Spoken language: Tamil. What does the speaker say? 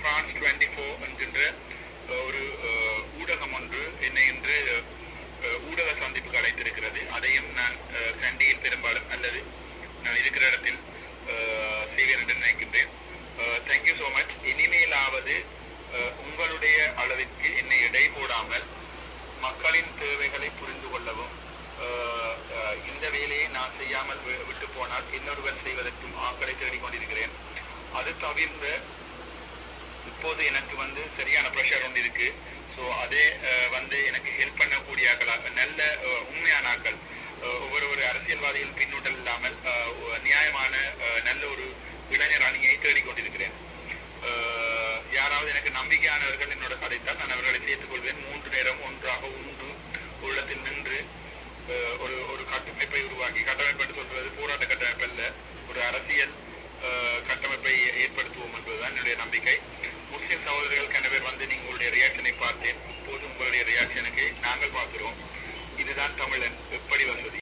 பிரான்ஸ் 24 என்கின்ற ஒரு ஊடகம் ஒன்று என்னை இன்று ஊடக சந்திப்புக்கு அழைத்திருக்கிறது. அதையும் நான் கண்டியில் பெரும்பாலும் அல்லது நான் இருக்கிற இடத்தில் செய்வேன் என்று நினைக்கின்றேன். Thank you so much. இனிமேலாவது உங்களுடைய அளவிற்கு என்னை எடை போடாமல் மக்களின் தேவைகளை புரிந்து கொள்ளவும், இந்த வேலையை நான் செய்யாமல் விட்டு போனால் இன்னொருவர் செய்வதற்கும் ஆக்களை தேடிக்கொண்டிருக்கிறேன். அது தவிர்த்து இப்போது எனக்கு சரியான ப்ரெஷர் ஒன்று இருக்கு. ஸோ அதே எனக்கு ஹெல்ப் பண்ணக்கூடிய ஆக்களாக நல்ல உண்மையான ஆக்கள், ஒவ்வொரு அரசியல்வாதிகள் பின்னூட்டல் இல்லாமல் நியாயமான நல்ல ஒரு இளைஞர் அணியை தேடிக்கொண்டிருக்கிறேன். யாராவது எனக்கு நம்பிக்கையானவர்கள் என்னோட கதைத்தால் நான் அவர்களை சேர்த்துக் கொள்வேன். 3 நேரம் ஒன்றாக உண்டு ஒரு இடத்தில் நின்று ஒரு கட்டமைப்பை உருவாக்கி, கட்டமைப்பு என்று சொல்வது போராட்ட கட்டமைப்பு அல்ல, ஒரு அரசியல் கட்டமைப்பை ஏற்படுத்துவோம் என்பதுதான் என்னுடைய நம்பிக்கை. முஸ்லிம் சகோதரர்கள் கணவர் நீங்கள் உங்களுடைய ரியாக்ஷனை பார்த்தேன். இப்போது உங்களுடைய ரியாக்ஷனுக்கு நாங்கள் பார்க்கிறோம். இதுதான் தமிழன் எப்படி வசதி.